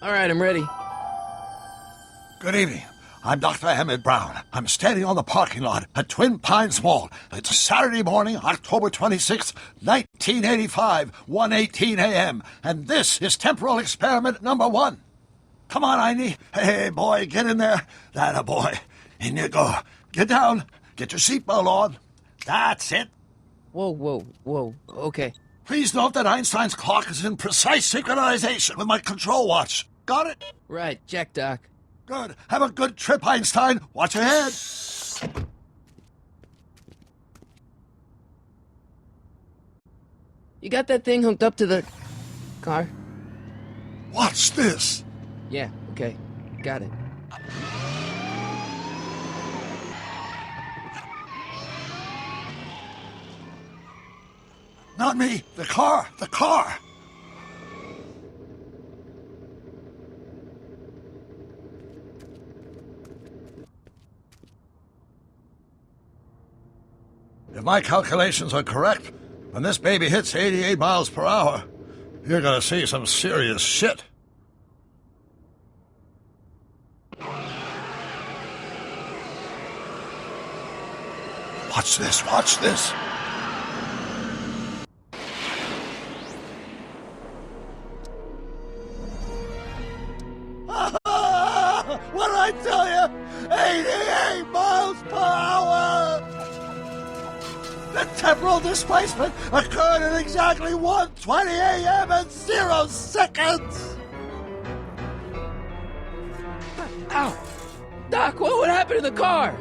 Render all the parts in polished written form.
All right, I'm ready. Good evening. I'm Dr. Emmett Brown. I'm standing on the parking lot at Twin Pines Mall. It's Saturday morning, October 26th, 1985, 1:18 a.m., and this is temporal experiment number 1. Come on, Einie. Hey, boy, get in there. That a boy. In you go. Get down. Get your seatbelt on. That's it. Whoa. Okay. Please note that Einstein's clock is in precise synchronization with my control watch. Got it? Right, check, Doc. Good. Have a good trip, Einstein. Watch your head. You got that thing hooked up to the car? Watch this. Yeah, okay. Got it. Not me. The car. The car. If my calculations are correct, when this baby hits 88 miles per hour, you're gonna see some serious shit. Watch this, watch this. What did I tell you? 88 miles per hour! The temporal displacement occurred at exactly 1:20 a.m. and 0 seconds! Ow! Doc, what would happen to the car?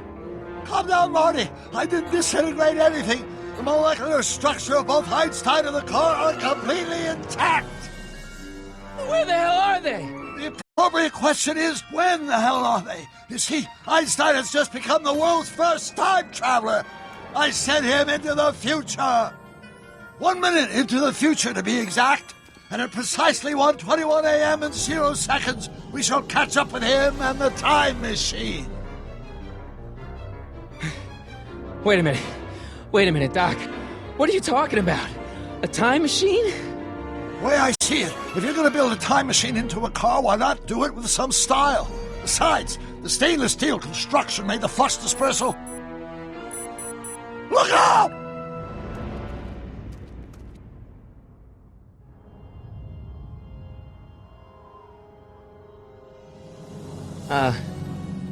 Calm down, Marty. I didn't disintegrate anything. The molecular structure of both Einstein and the car are completely intact. Where the hell are they? The appropriate question is, when the hell are they? You see, Einstein has just become the world's first time traveler. I sent him into the future. 1 minute into the future, to be exact. And at precisely 1:21 a.m. and 0 seconds, we shall catch up with him and the time machine. Wait a minute, Doc. What are you talking about? A time machine? The way I see it, if you're going to build a time machine into a car, why not do it with some style? Besides, the stainless steel construction made the flux dispersal. Look out!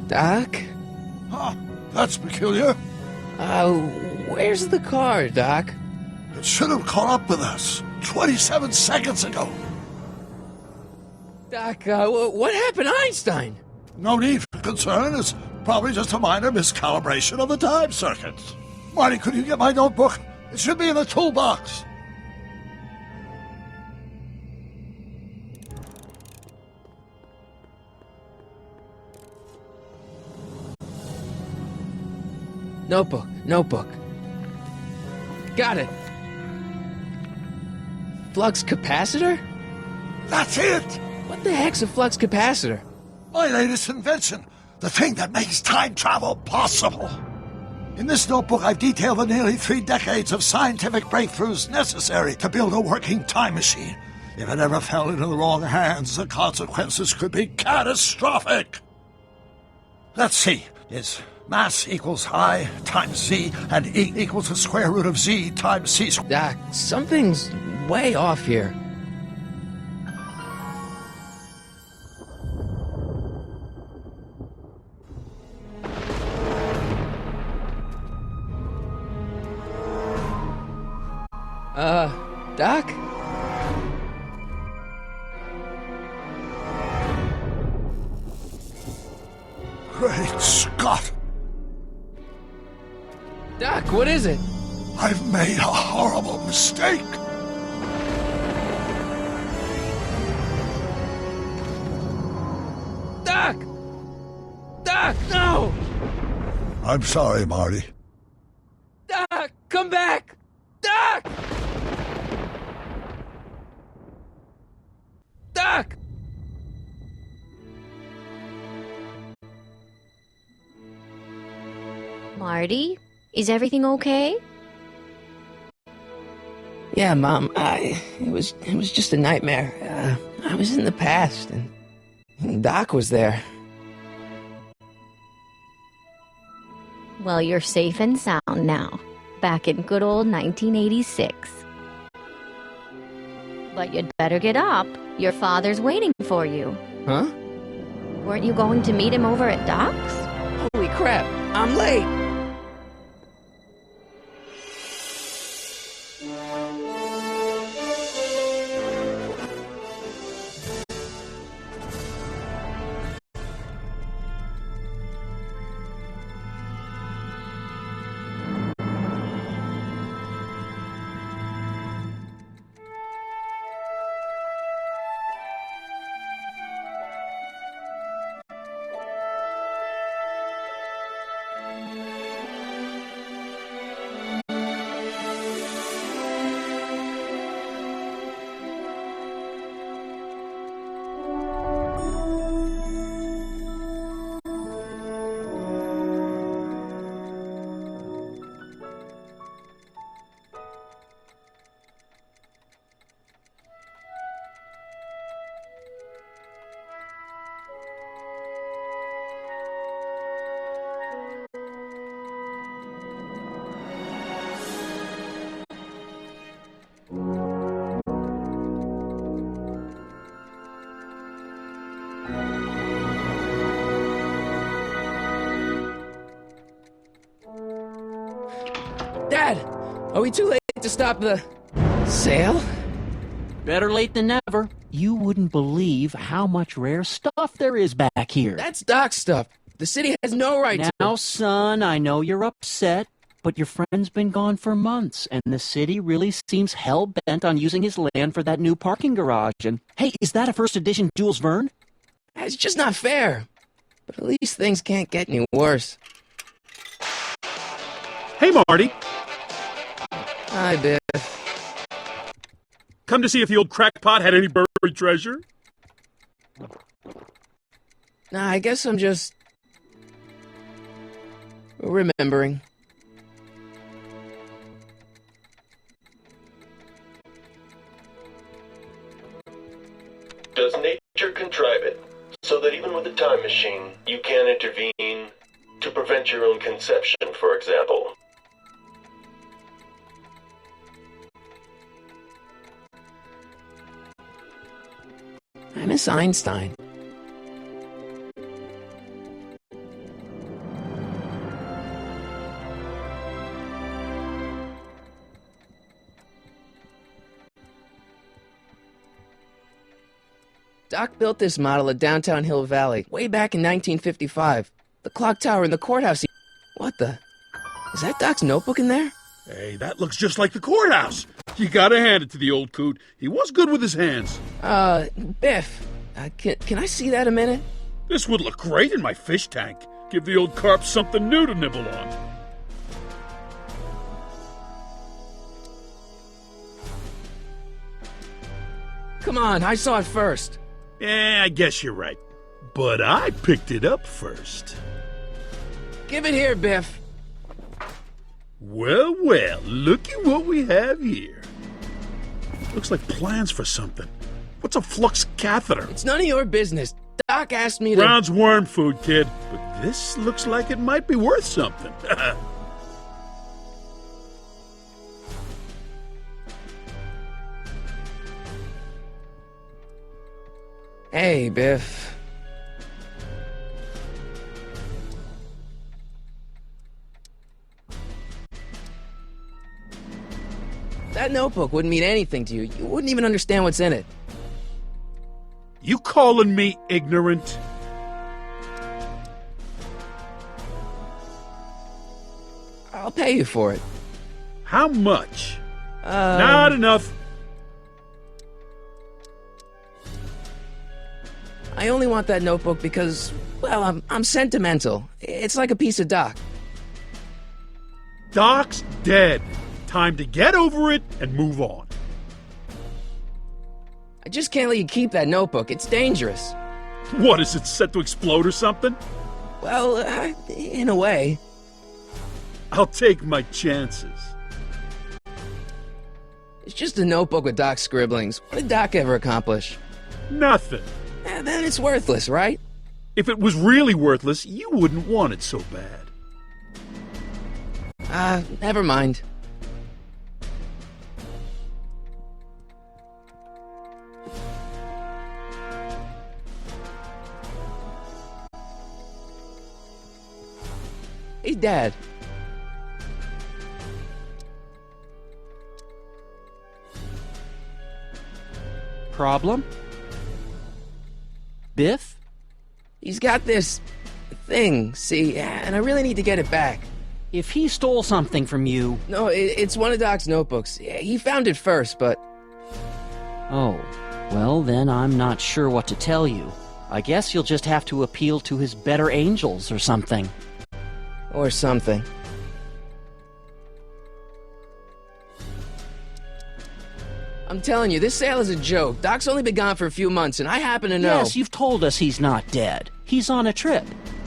Doc? Huh, that's peculiar. Where's the car, Doc? It should have caught up with us 27 seconds ago. Doc, what happened to Einstein? No need for concern. It's probably just a minor miscalibration of the time circuits. Marty, could you get my notebook? It should be in the toolbox. Notebook. Got it. Flux capacitor? That's it! What the heck's a flux capacitor? My latest invention. The thing that makes time travel possible. In this notebook, I've detailed the nearly 3 decades of scientific breakthroughs necessary to build a working time machine. If it ever fell into the wrong hands, the consequences could be catastrophic. Let's see. It's mass equals I times Z, and E equals the square root of Z times C squared. Doc, something's way off here. Doc? Great Scott! Doc, what is it? I've made a horrible mistake! Doc! Doc, no! I'm sorry, Marty. Doc, come back! Doc! Doc! Marty, is everything okay? Yeah, Mom, it was just a nightmare. I was in the past, and Doc was there. Well, you're safe and sound now. Back in good old 1986. But you'd better get up. Your father's waiting for you. Huh? Weren't you going to meet him over at Doc's? Holy crap, I'm late! Dad! Are we too late to stop the sale? Better late than never. You wouldn't believe how much rare stuff there is back here. That's Doc's stuff. The city has no right to... Now, son, I know you're upset, but your friend's been gone for months, and the city really seems hell-bent on using his land for that new parking garage. And, hey, is that a first edition Jules Verne? It's just not fair. But at least things can't get any worse. Hey, Marty. Hi, Biff. Come to see if the old crackpot had any buried treasure? Nah, I guess I'm just... remembering. Does nature contrive it so that even with a time machine, you can intervene to prevent your own conception, for example? I miss Einstein. Doc built this model of downtown Hill Valley way back in 1955. The clock tower in the courthouse. What the? Is that Doc's notebook in there? Hey, that looks just like the courthouse. You gotta hand it to the old coot. He was good with his hands. Biff, can I see that a minute? This would look great in my fish tank. Give the old carp something new to nibble on. Come on, I saw it first. Yeah, I guess you're right. But I picked it up first. Give it here, Biff. Well, well, looky what we have here. Looks like plans for something. What's a flux catheter? It's none of your business. Doc asked me to... Brown's worm food, kid. But this looks like it might be worth something. Hey, Biff. That notebook wouldn't mean anything to you. You wouldn't even understand what's in it. You calling me ignorant? I'll pay you for it. How much? Not enough. I only want that notebook because, well, I'm sentimental. It's like a piece of Doc. Doc's dead. Time to get over it and move on. I just can't let you keep that notebook. It's dangerous. What, is it set to explode or something? Well, in a way. I'll take my chances. It's just a notebook with Doc's scribblings. What did Doc ever accomplish? Nothing. then it's worthless, right? If it was really worthless, you wouldn't want it so bad. Never mind. Hey, Dad. Problem? Biff? He's got this thing, see, and I really need to get it back. If he stole something from you... No, it's one of Doc's notebooks. Yeah, he found it first, but... Oh, well then I'm not sure what to tell you. I guess you'll just have to appeal to his better angels or something. Or something. I'm telling you, this sale is a joke. Doc's only been gone for a few months, and I happen to know... Yes, you've told us he's not dead. He's on a trip.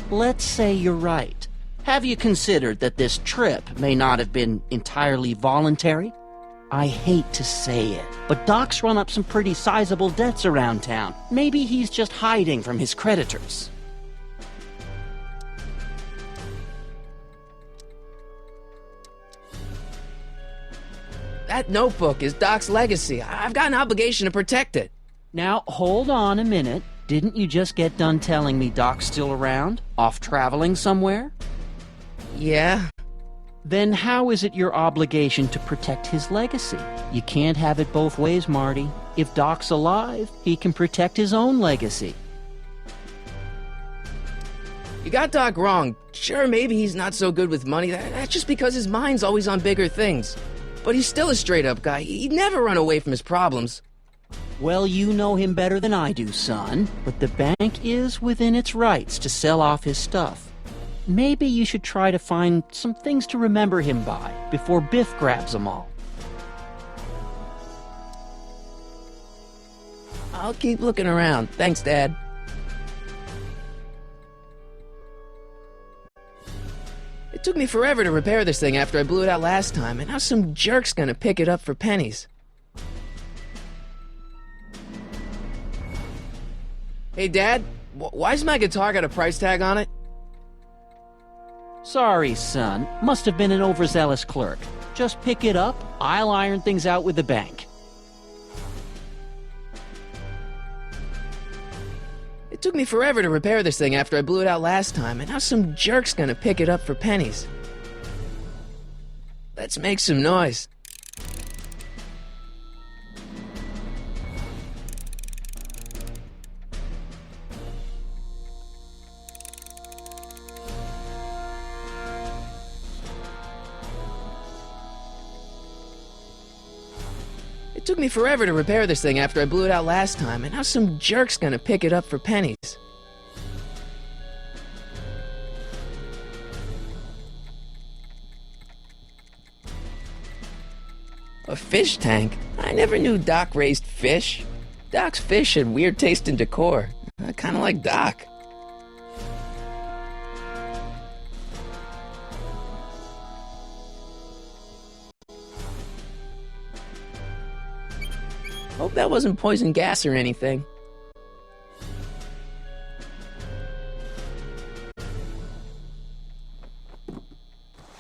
Let's say you're right. Have you considered that this trip may not have been entirely voluntary? I hate to say it, but Doc's run up some pretty sizable debts around town. Maybe he's just hiding from his creditors. That notebook is Doc's legacy. I've got an obligation to protect it. Now, hold on a minute. Didn't you just get done telling me Doc's still around? Off traveling somewhere? Yeah? Then how is it your obligation to protect his legacy? You can't have it both ways, Marty. If Doc's alive, he can protect his own legacy. You got Doc wrong. Sure, maybe he's not so good with money. That's just because his mind's always on bigger things. But he's still a straight-up guy. He'd never run away from his problems. Well, you know him better than I do, son. But the bank is within its rights to sell off his stuff. Maybe you should try to find some things to remember him by before Biff grabs them all. I'll keep looking around. Thanks, Dad. It took me forever to repair this thing after I blew it out last time, and now some jerk's gonna pick it up for pennies. Hey, Dad, why's my guitar got a price tag on it? Sorry, son. Must have been an overzealous clerk. Just pick it up. I'll iron things out with the bank. It took me forever to repair this thing after I blew it out last time, and now some jerk's gonna pick it up for pennies. Let's make some noise. It took me forever to repair this thing after I blew it out last time, and now some jerk's gonna pick it up for pennies. A fish tank? I never knew Doc raised fish. Doc's fish had weird taste in decor. I kinda like Doc. Hope that wasn't poison gas or anything.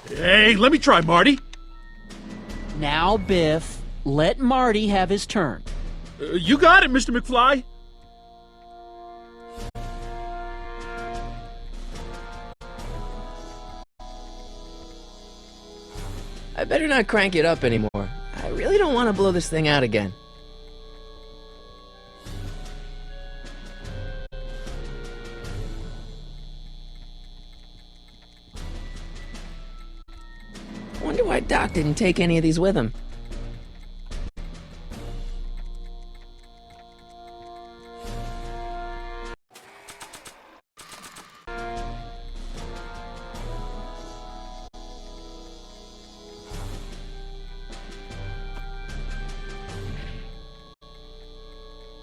Hey, let me try, Marty. Now, Biff, let Marty have his turn. You got it, Mr. McFly. I better not crank it up anymore. I really don't want to blow this thing out again. I wonder why Doc didn't take any of these with him.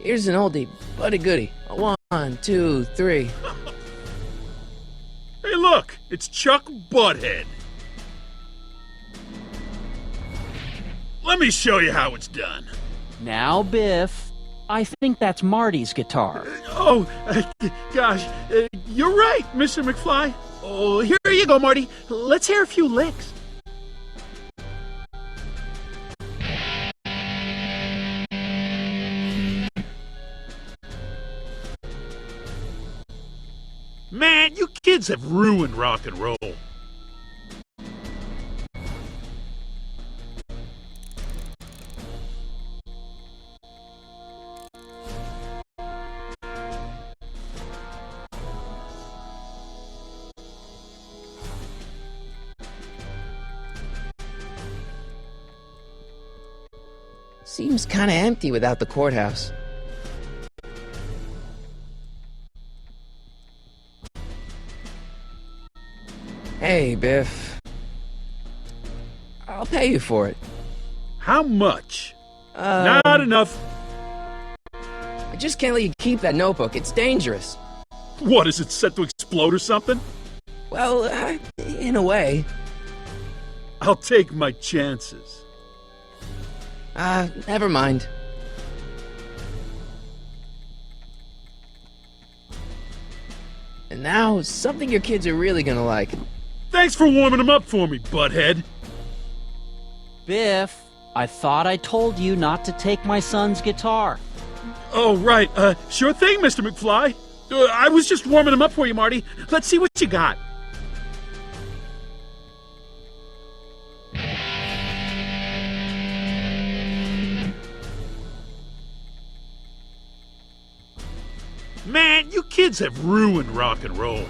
Here's an oldie, but a goodie. A 1, 2, 3. Hey, look, it's Chuck Butthead. Let me show you how it's done. Now, Biff, I think that's Marty's guitar. Oh, gosh. You're right, Mr. McFly. Oh, here you go, Marty. Let's hear a few licks. Man, you kids have ruined rock and roll. Seems kinda empty without the courthouse. Hey, Biff. I'll pay you for it. How much? Not enough. I just can't let you keep that notebook. It's dangerous. What, is it set to explode or something? Well, in a way. I'll take my chances. Never mind. And now, something your kids are really gonna like. Thanks for warming them up for me, butthead. Biff, I thought I told you not to take my son's guitar. Oh, right. Sure thing, Mr. McFly. I was just warming them up for you, Marty. Let's see what you got. Man, you kids have ruined rock and roll.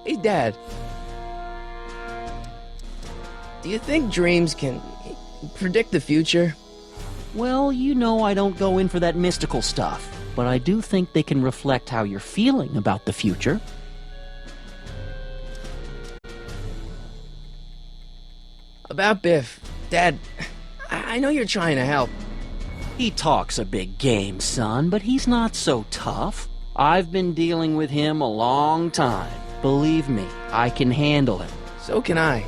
Hey, Dad. Do you think dreams can predict the future? Well, you know I don't go in for that mystical stuff, but I do think they can reflect how you're feeling about the future. About Biff, Dad, I know you're trying to help. He talks a big game, son, but he's not so tough. I've been dealing with him a long time. Believe me, I can handle him. So can I.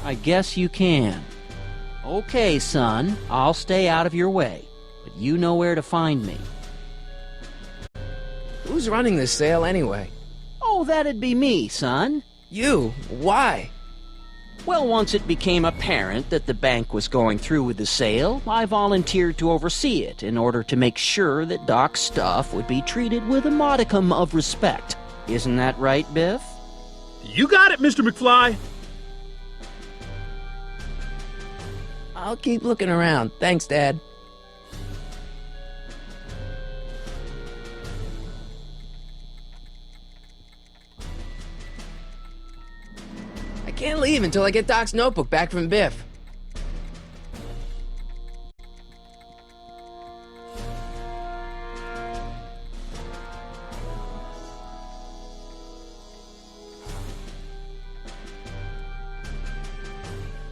I guess you can. Okay, son, I'll stay out of your way, but you know where to find me. Who's running this sale anyway? Oh, that'd be me, son. You? Why? Well, once it became apparent that the bank was going through with the sale, I volunteered to oversee it in order to make sure that Doc's stuff would be treated with a modicum of respect. Isn't that right, Biff? You got it, Mr. McFly. I'll keep looking around. Thanks, Dad. I can't leave until I get Doc's notebook back from Biff.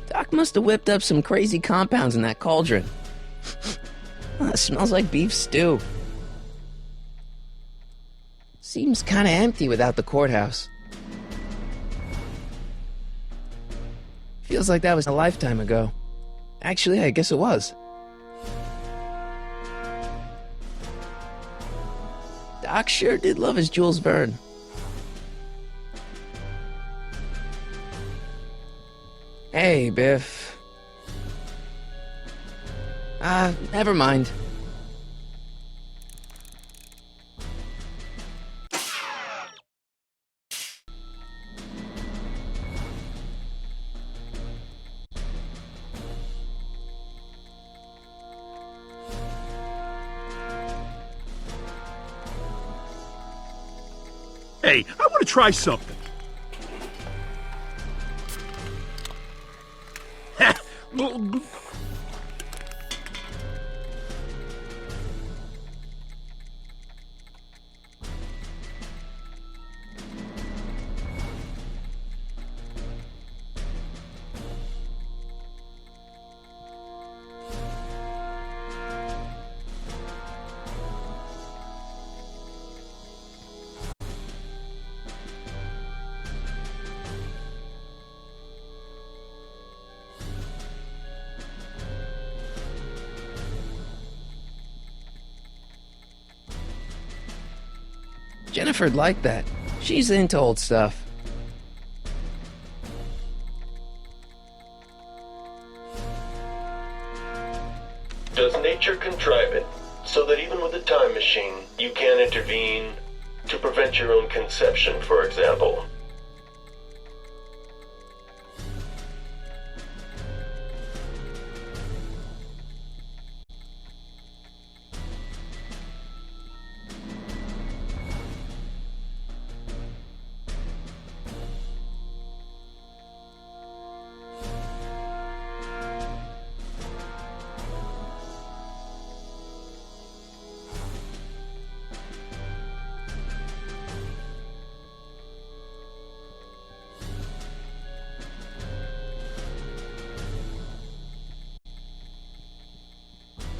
Doc must have whipped up some crazy compounds in that cauldron. It smells like beef stew. Seems kinda empty without the courthouse. Feels like that was a lifetime ago. Actually, I guess it was. Doc sure did love his Jules Verne. Hey, Biff. Never mind. Hey, I want to try something. Jennifer'd like that. She's into old stuff. Does nature contrive it so that even with a time machine, you can intervene to prevent your own conception, for example?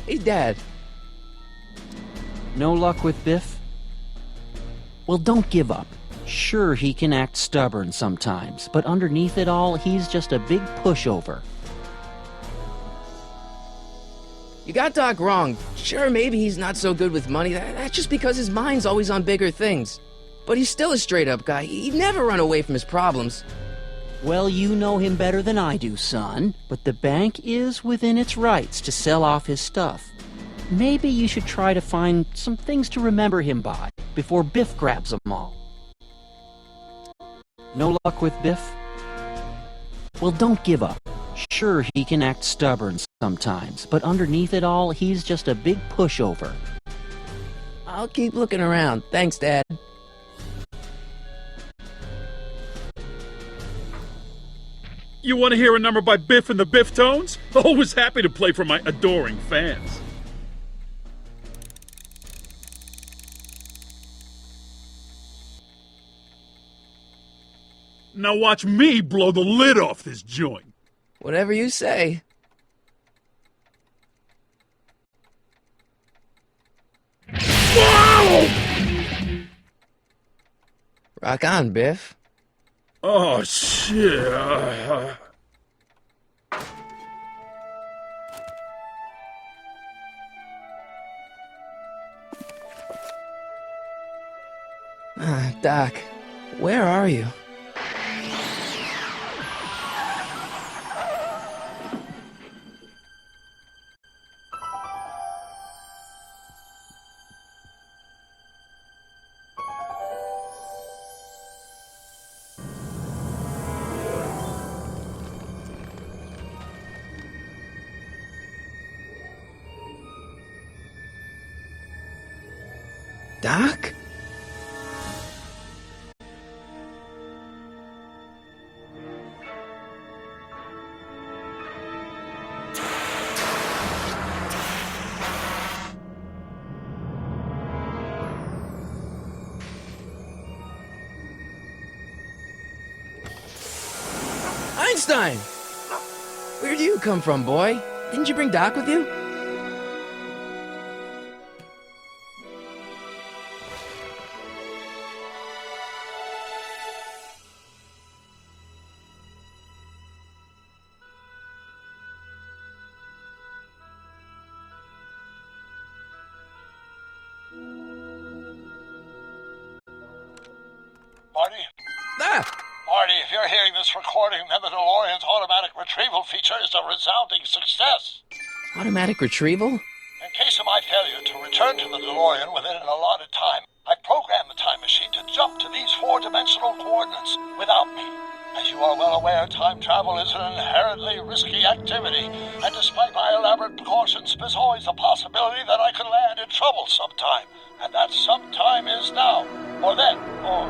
Hey, Dad. No luck with Biff? Well, don't give up. Sure, he can act stubborn sometimes, but underneath it all, he's just a big pushover. You got Doc wrong. Sure, maybe he's not so good with money. That's just because his mind's always on bigger things. But he's still a straight-up guy. He'd never run away from his problems. Well, you know him better than I do, son, but the bank is within its rights to sell off his stuff. Maybe you should try to find some things to remember him by before Biff grabs them all. No luck with Biff? Well, don't give up. Sure, he can act stubborn sometimes, but underneath it all, he's just a big pushover. I'll keep looking around. Thanks, Dad. You want to hear a number by Biff and the Biff Tones? Always happy to play for my adoring fans. Now watch me blow the lid off this joint. Whatever you say. Whoa! Rock on, Biff. Oh, shit. Doc, where are you? Doc? Einstein! Where do you come from, boy? Didn't you bring Doc with you? Marty? Ah! Marty, if you're hearing this recording, then the DeLorean's automatic retrieval feature is a resounding success. Automatic retrieval? In case of my failure to return to the DeLorean within an allotted time, I programmed the time machine to jump to these four-dimensional coordinates without me. As you are well aware, time travel is an inherently risky activity, and despite my elaborate precautions, there's always a possibility that I could land in trouble sometime, and that sometime is now, or then, or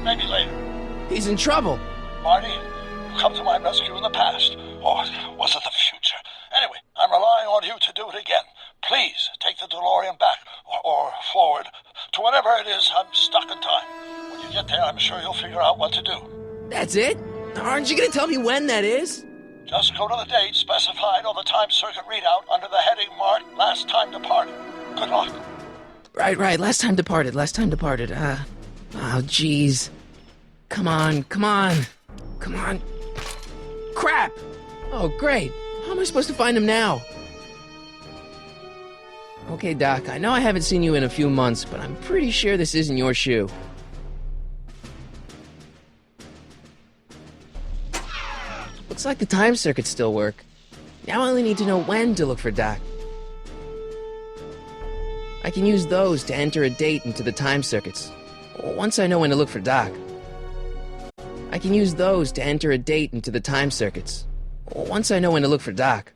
maybe later. He's in trouble. Marty, you come to my rescue in the past, or was it the future? Anyway, I'm relying on you to do it again. Please take the DeLorean back, or forward, to whenever it is I'm stuck in time. When you get there, I'm sure you'll figure out what to do. That's it? Aren't you gonna tell me when that is? Just go to the date specified on the time circuit readout under the heading marked Last Time Departed. Good luck. Right. Last time departed. Oh, jeez. Come on. Crap! Oh, great. How am I supposed to find him now? Okay, Doc, I know I haven't seen you in a few months, but I'm pretty sure this isn't your shoe. Looks like the time circuits still work. Now I only need to know when to look for Doc. I can use those to enter a date into the time circuits. Once I know when to look for Doc. I can use those to enter a date into the time circuits. Once I know when to look for Doc.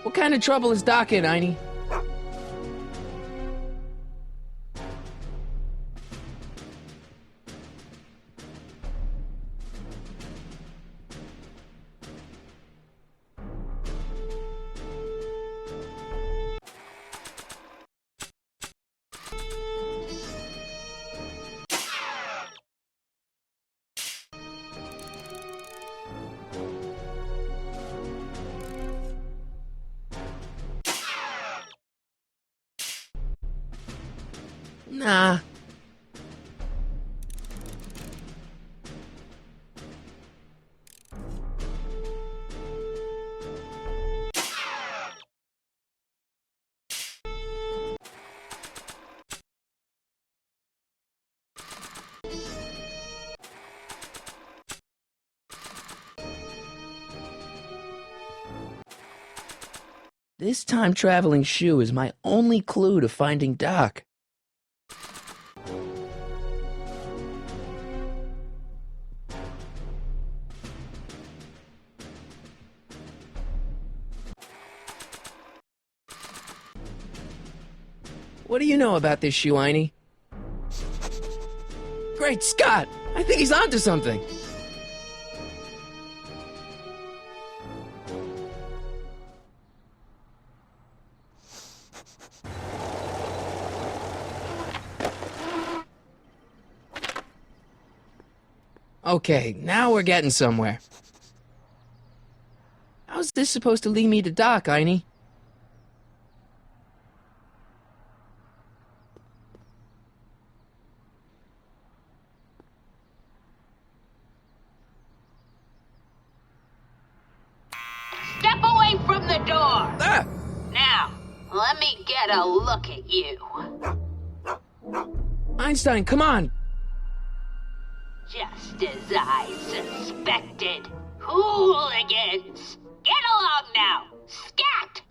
What kind of trouble is Doc in, Einie? Nah. This time-traveling shoe is my only clue to finding Doc. What do you know about this shoe, Einie? Great Scott! I think he's onto something! Okay, now we're getting somewhere. How's this supposed to lead me to Doc, Einie? Step away from the door! Ah! Now, let me get a look at you. Einstein, come on! Just as I suspected. Hooligans! Get along now! Scat!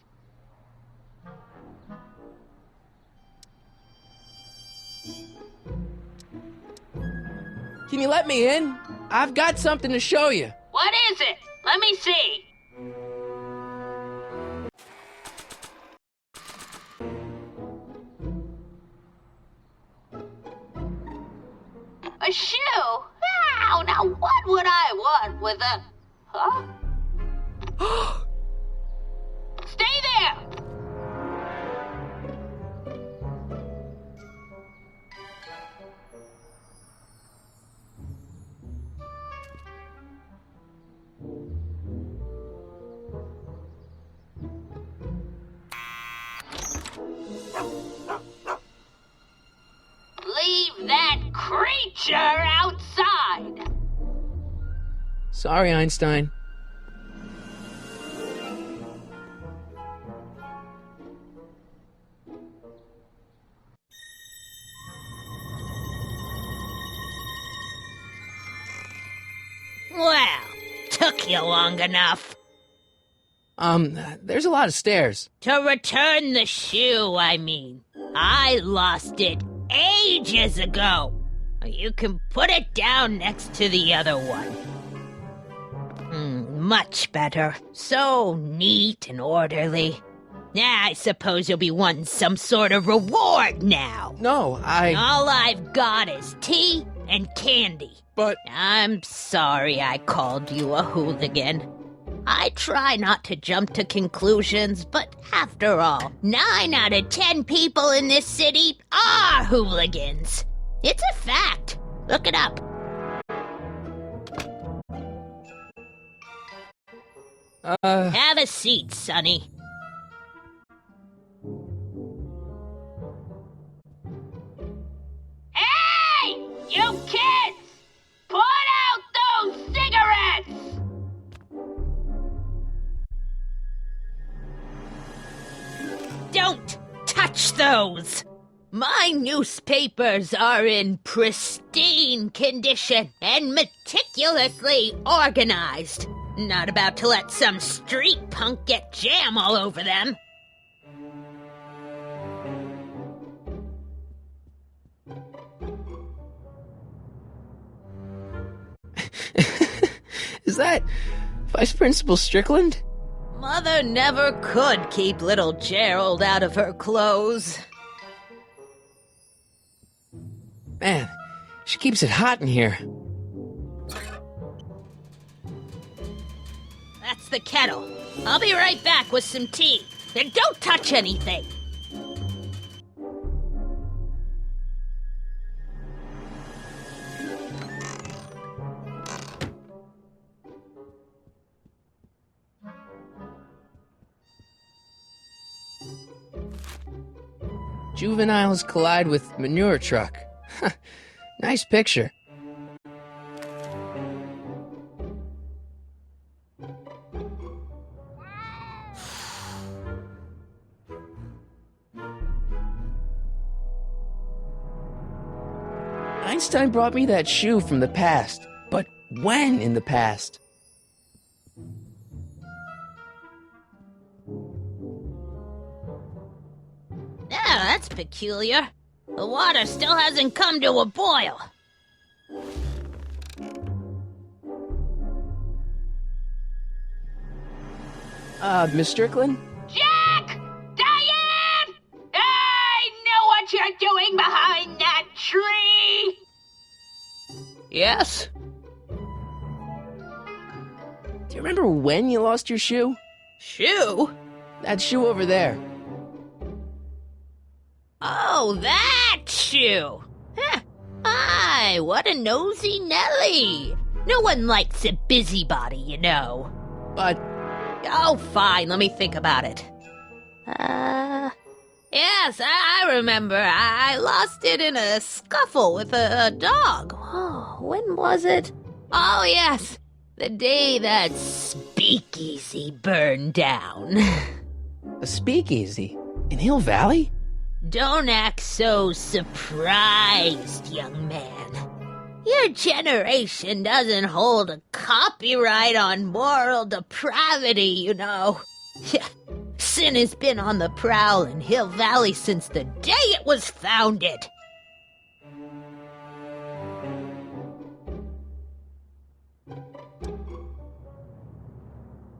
Can you let me in? I've got something to show you. What is it? Let me see. A shoe? Wow, now what would I want with a... Huh? Stay there! Leave that creature outside! Sorry, Einstein. Well, took you long enough. There's a lot of stairs. To return the shoe, I mean. I lost it ages ago. You can put it down next to the other one. Much better. So neat and orderly. I suppose you'll be wanting some sort of reward now. No, All I've got is tea and candy. But... I'm sorry I called you a hooligan. I try not to jump to conclusions, but after all, 9 out of 10 people in this city are hooligans. It's a fact. Look it up. Have a seat, Sonny. You kids! Put out those cigarettes! Don't touch those! My newspapers are in pristine condition and meticulously organized. Not about to let some street punk get jam all over them. Is that Vice Principal Strickland? Mother never could keep little Gerald out of her clothes. Man, she keeps it hot in here. That's the kettle. I'll be right back with some tea. And don't touch anything. Juveniles collide with manure truck. Nice picture. Einstein brought me that shoe from the past. But when in the past? Yeah, that's peculiar. The water still hasn't come to a boil. Miss Strickland? Jack! Diane! I know what you're doing behind that tree! Yes? Do you remember when you lost your shoe? Shoe? That shoe over there. Oh, that shoe! Huh. Aye, what a nosy Nelly! No one likes a busybody, you know. But Oh, fine, let me think about it. Yes, I remember. I lost it in a scuffle with a dog. Oh, when was it? Oh, yes, the day that speakeasy burned down. a speakeasy in Hill Valley? Don't act so surprised, young man. Your generation doesn't hold a copyright on moral depravity, you know. Sin has been on the prowl in Hill Valley since the day it was founded.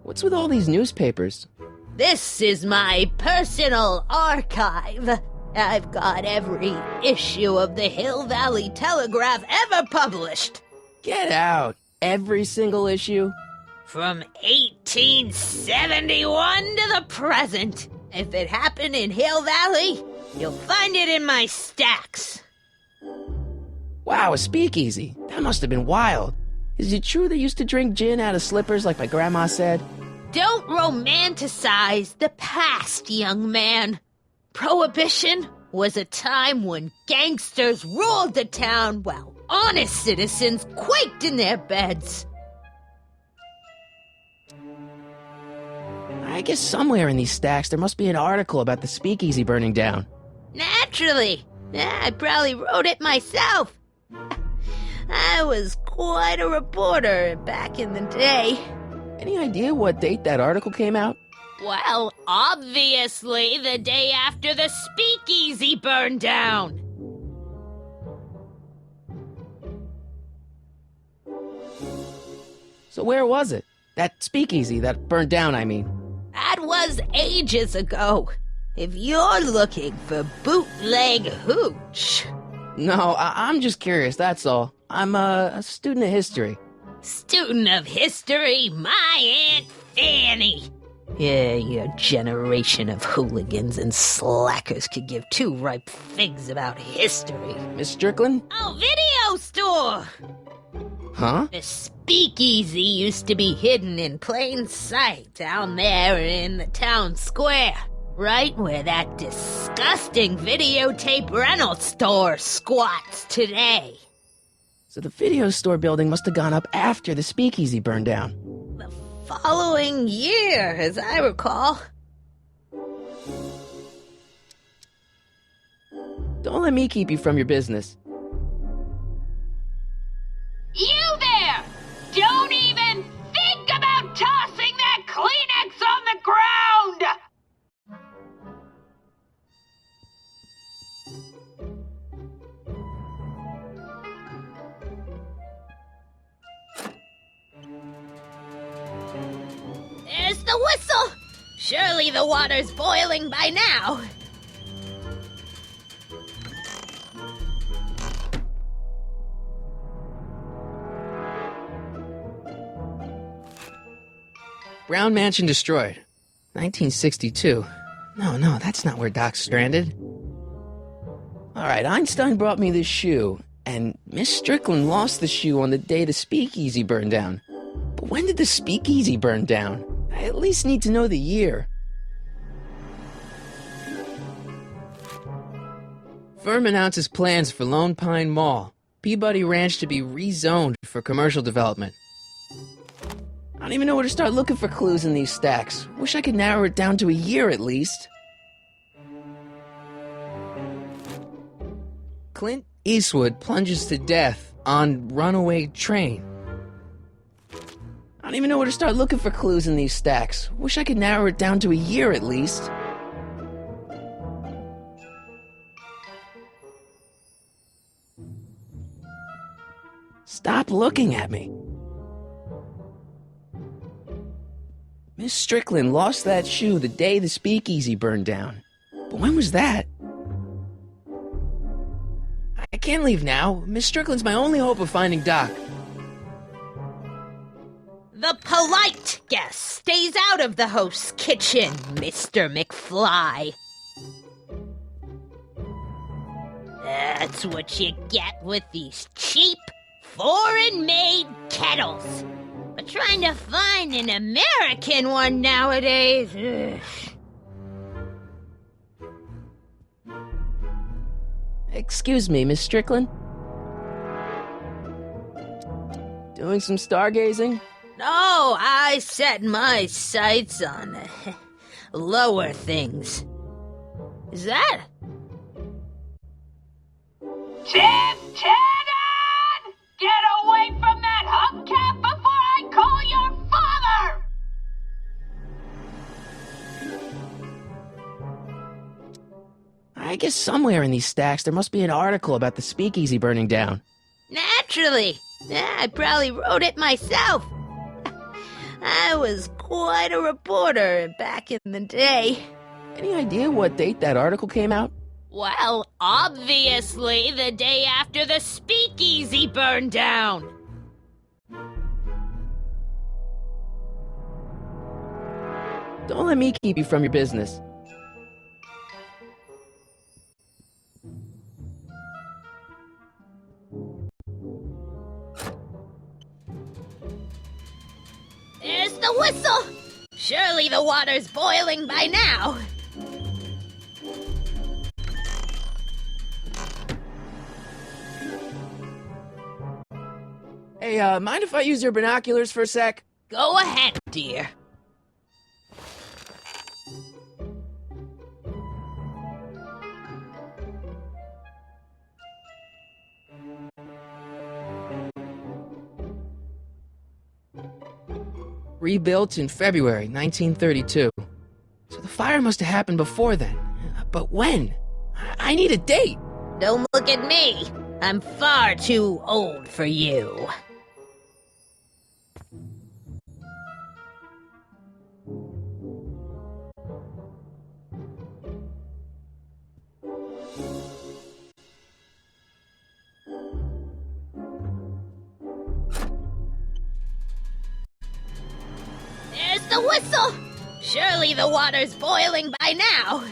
What's with all these newspapers? This is my personal archive. I've got every issue of the Hill Valley Telegraph ever published. Get out! Every single issue? From 1871 to the present. If it happened in Hill Valley, you'll find it in my stacks. Wow, a speakeasy. That must have been wild. Is it true they used to drink gin out of slippers like my grandma said? Don't romanticize the past, young man. Prohibition was a time when gangsters ruled the town while honest citizens quaked in their beds. I guess somewhere in these stacks there must be an article about the speakeasy burning down. Naturally. I probably wrote it myself. I was quite a reporter back in the day. Any idea what date that article came out? Well, obviously the day after the speakeasy burned down. So where was it? That speakeasy that burned down, I mean. That was ages ago. If you're looking for bootleg hooch. No, I'm just curious, that's all. I'm a student of history. Student of history, my Aunt Fanny. Yeah, your generation of hooligans and slackers could give two ripe figs about history. Miss Strickland? Oh, video store! Huh? The speakeasy used to be hidden in plain sight down there in the town square. Right where that disgusting videotape rental store squats today. So the video store building must have gone up after the speakeasy burned down. The following year, as I recall. Don't let me keep you from your business. You there! Don't even think about tossing that Kleenex on the ground! There's the whistle! Surely the water's boiling by now. Brown Mansion destroyed. 1962. No, that's not where Doc's stranded. Alright, Einstein brought me this shoe, and Miss Strickland lost the shoe on the day the speakeasy burned down. But when did the speakeasy burn down? I at least need to know the year. Firm announces plans for Lone Pine Mall, Peabody Ranch to be rezoned for commercial development. I don't even know where to start looking for clues in these stacks. Wish I could narrow it down to a year at least. Clint Eastwood plunges to death on runaway train. I don't even know where to start looking for clues in these stacks. Wish I could narrow it down to a year at least. Stop looking at me. Miss Strickland lost that shoe the day the speakeasy burned down. But when was that? I can't leave now. Miss Strickland's my only hope of finding Doc. The polite guest stays out of the host's kitchen, Mr. McFly. That's what you get with these cheap, foreign-made kettles. But trying to find an American one nowadays... ugh. Excuse me, Miss Strickland? Doing some stargazing? No, I set my sights on lower things. Is that... Tim Tannen! Get away from that hubcap before I call your father! I guess somewhere in these stacks there must be an article about the speakeasy burning down. Naturally. I probably wrote it myself. I was quite a reporter back in the day. Any idea what date that article came out? Well, obviously the day after the speakeasy burned down. Don't let me keep you from your business. There's the whistle! Surely the water's boiling by now. Hey, mind if I use your binoculars for a sec? Go ahead, dear. Rebuilt in February 1932. So the fire must have happened before then. But when? I need a date! Don't look at me. I'm far too old for you. There's the whistle! Surely the water's boiling by now.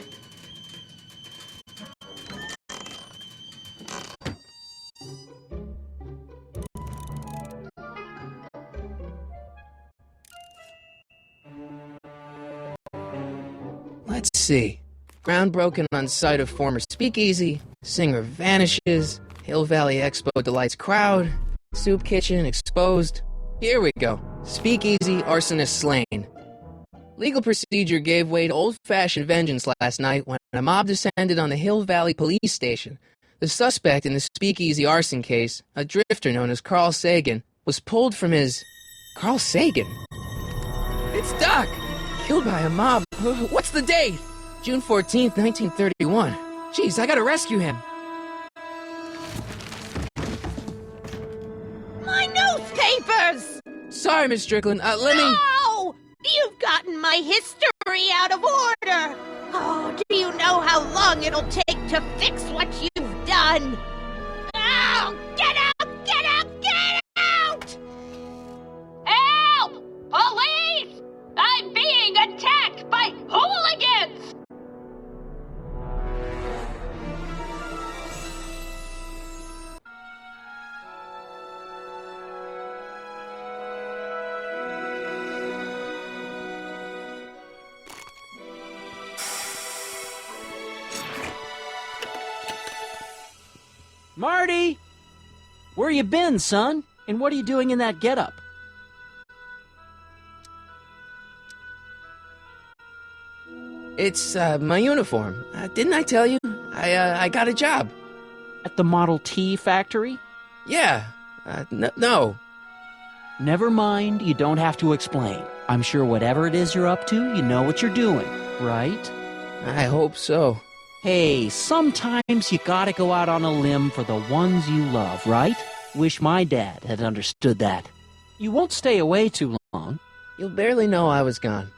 Let's see. Ground broken on site of former speakeasy. Singer vanishes. Hill Valley Expo delights crowd. Soup kitchen exposed. Here we go. Speakeasy, arsonist slain. Legal procedure gave way to old-fashioned vengeance last night when a mob descended on the Hill Valley Police Station. The suspect in the Speakeasy arson case, a drifter known as Carl Sagan, was pulled from his... Carl Sagan? It's Doc! Killed by a mob. What's the date? June 14th, 1931. Jeez, I gotta rescue him. My newspapers! Sorry, Miss Strickland. Let me... No! You've gotten my history out of order! Oh, do you know how long it'll take to fix what you've done? Oh, get out! Get out! Get out! Help! Police! I'm being attacked by hooligans! Marty! Where you been, son? And what are you doing in that getup? It's, my uniform. Didn't I tell you? I got a job. At the Model T factory? Yeah. No. Never mind, you don't have to explain. I'm sure whatever it is you're up to, you know what you're doing, right? I hope so. Hey, sometimes you gotta go out on a limb for the ones you love, right? Wish my dad had understood that. You won't stay away too long. You'll barely know I was gone.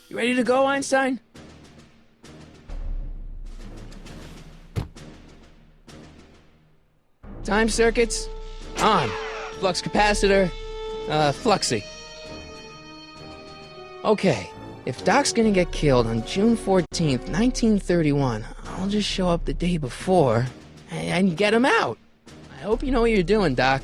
You ready to go, Einstein? Time circuits? On. Flux capacitor? Fluxy. Okay, if Doc's gonna get killed on June 14th, 1931, I'll just show up the day before and get him out. I hope you know what you're doing, Doc.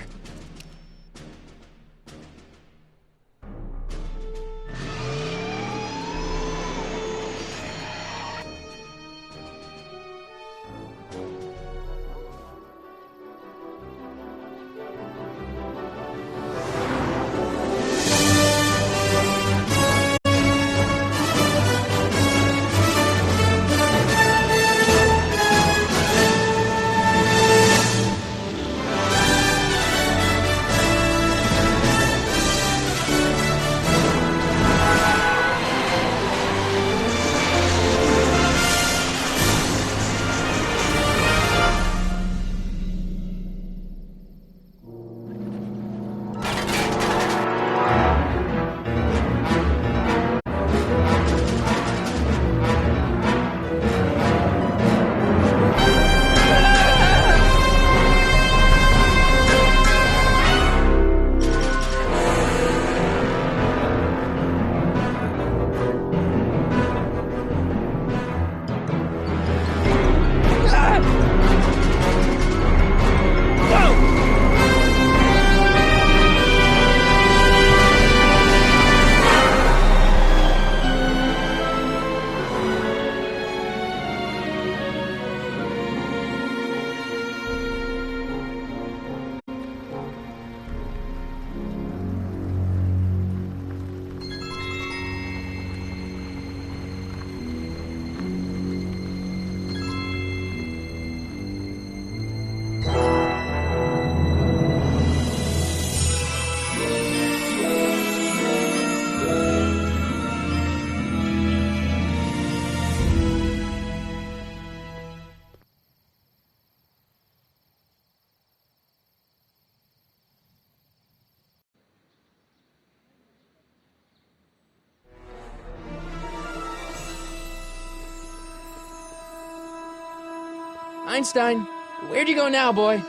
Einstein, where'd you go now, boy?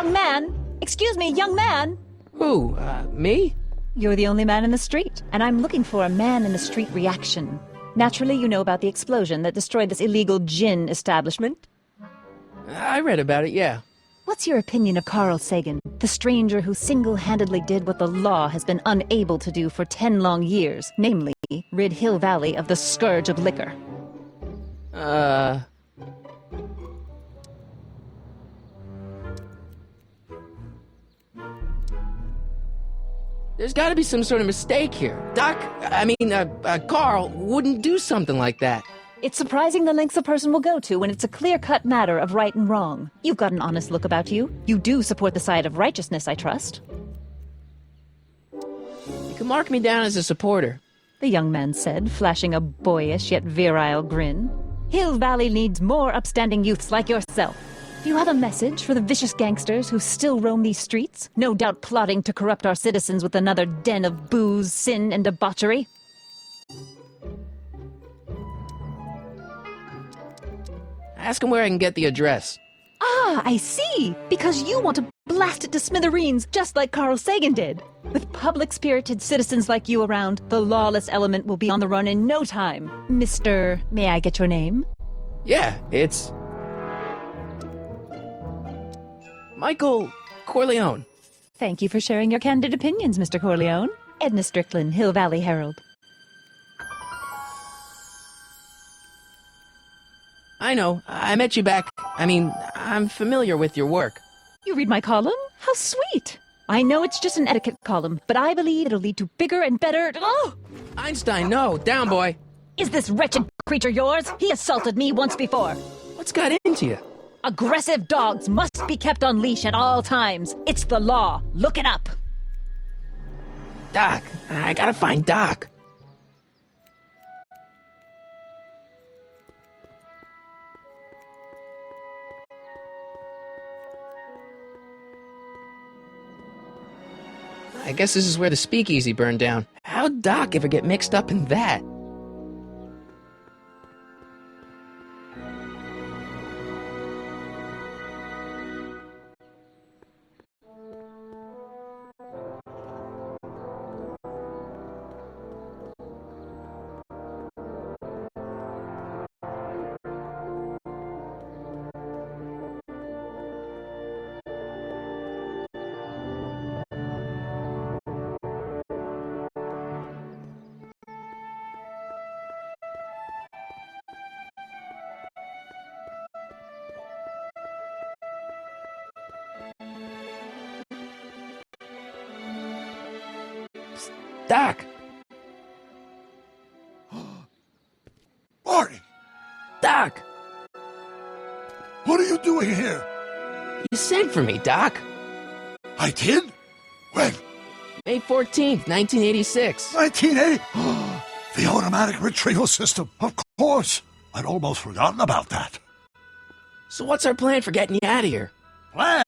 Young man! Excuse me, young man! Who, me? You're the only man in the street, and I'm looking for a man-in-the-street reaction. Naturally, you know about the explosion that destroyed this illegal gin establishment. I read about it, yeah. What's your opinion of Carl Sagan, the stranger who single-handedly did what the law has been unable to do for 10 long years, namely, rid Hill Valley of the scourge of liquor? There's gotta be some sort of mistake here. Carl wouldn't do something like that. It's surprising the lengths a person will go to when it's a clear-cut matter of right and wrong. You've got an honest look about you. You do support the side of righteousness, I trust. You can mark me down as a supporter. The young man said, flashing a boyish yet virile grin. Hill Valley needs more upstanding youths like yourself. Do you have a message for the vicious gangsters who still roam these streets, no doubt plotting to corrupt our citizens with another den of booze, sin, and debauchery? Ask him where I can get the address. Ah, I see! Because you want to blast it to smithereens, just like Carl Sagan did. With public-spirited citizens like you around, the lawless element will be on the run in no time. Mr. May I get your name? Yeah, it's... Michael Corleone. Thank you for sharing your candid opinions, Mr. Corleone. Edna Strickland, Hill Valley Herald. I know. I met you back. I'm familiar with your work. You read my column? How sweet! I know it's just an etiquette column, but I believe it'll lead to bigger and better... Oh! Einstein, no. Down, boy. Is this wretched creature yours? He assaulted me once before. What's got into you? Aggressive dogs must be kept on leash at all times. It's the law. Look it up. Doc. I gotta find Doc. I guess this is where the speakeasy burned down. How'd Doc ever get mixed up in that? Doc! Marty! Doc! What are you doing here? You sent for me, Doc. I did? When? May 14th, 1986. 1980? The automatic retrieval system. Of course. I'd almost forgotten about that. So what's our plan for getting you out of here? Plan?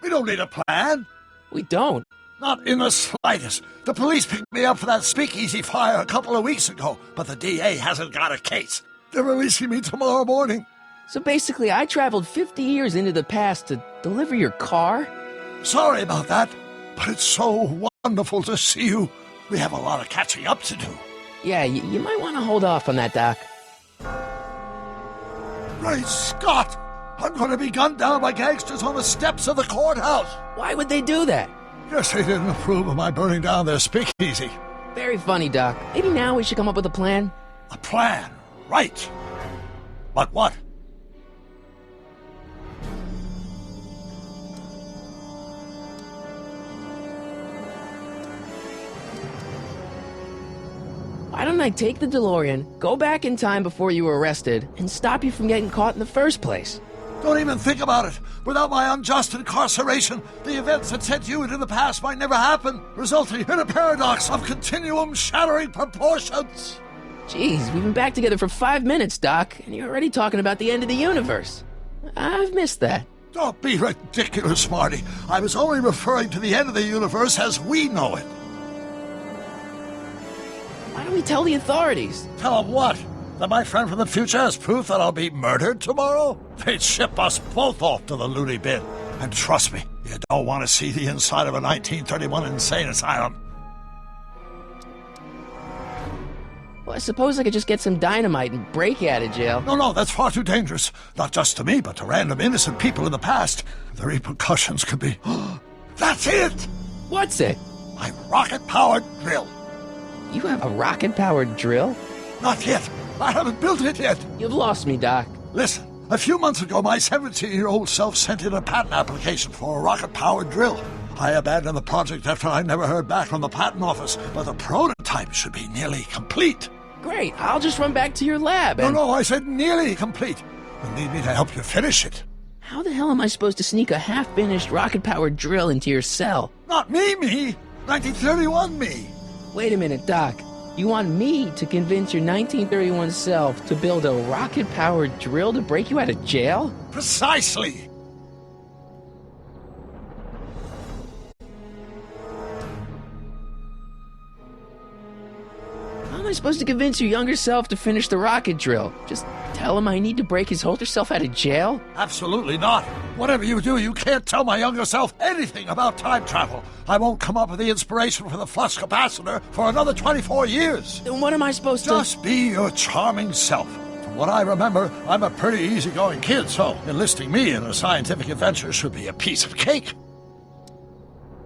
We don't need a plan. We don't. Not in the slightest. The police picked me up for that speakeasy fire a couple of weeks ago, but the DA hasn't got a case. They're releasing me tomorrow morning. So basically, I traveled 50 years into the past to deliver your car? Sorry about that, but it's so wonderful to see you. We have a lot of catching up to do. Yeah, you might want to hold off on that, Doc. Great Scott! I'm going to be gunned down by gangsters on the steps of the courthouse. Why would they do that? Guess they didn't approve of my burning down their speakeasy. Very funny, Doc. Maybe now we should come up with a plan. A plan, right. But what? Why don't I take the DeLorean, go back in time before you were arrested, and stop you from getting caught in the first place? Don't even think about it. Without my unjust incarceration, the events that sent you into the past might never happen, resulting in a paradox of continuum-shattering proportions. Jeez, we've been back together for 5 minutes, Doc, and you're already talking about the end of the universe. I've missed that. Don't be ridiculous, Marty. I was only referring to the end of the universe as we know it. Why don't we tell the authorities? Tell them what? That my friend from the future has proof that I'll be murdered tomorrow? They'd ship us both off to the loony bin. And trust me, you don't want to see the inside of a 1931 insane asylum. Well, I suppose I could just get some dynamite and break you out of jail. No, that's far too dangerous. Not just to me, but to random innocent people in the past. The repercussions could be... That's it! What's it? My rocket-powered drill. You have a rocket-powered drill? Not yet. I haven't built it yet. You've lost me, Doc. Listen, a few months ago, my 17-year-old self sent in a patent application for a rocket-powered drill. I abandoned the project after I never heard back from the patent office, but the prototype should be nearly complete. Great, I'll just run back to your lab and... No, I said nearly complete. You'll need me to help you finish it. How the hell am I supposed to sneak a half-finished rocket-powered drill into your cell? Not me! 1931 me! Wait a minute, Doc. You want me to convince your 1931 self to build a rocket-powered drill to break you out of jail? Precisely! How am I supposed to convince your younger self to finish the rocket drill? Just tell him I need to break his older self out of jail? Absolutely not. Whatever you do, you can't tell my younger self anything about time travel. I won't come up with the inspiration for the flux capacitor for another 24 years. Then what am I supposed to... Just be your charming self. From what I remember, I'm a pretty easygoing kid, so enlisting me in a scientific adventure should be a piece of cake.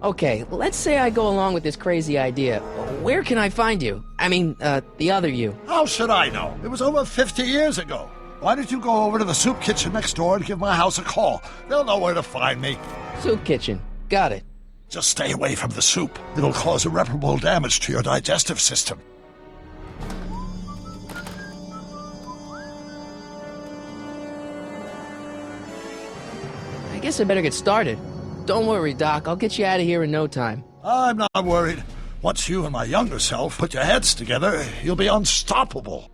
Okay, let's say I go along with this crazy idea. Where can I find you? I mean, the other you. How should I know? It was over 50 years ago. Why don't you go over to the soup kitchen next door and give my house a call? They'll know where to find me. Soup kitchen. Got it. Just stay away from the soup. It'll cause irreparable damage to your digestive system. I guess I better get started. Don't worry, Doc. I'll get you out of here in no time. I'm not worried. Once you and my younger self put your heads together, you'll be unstoppable.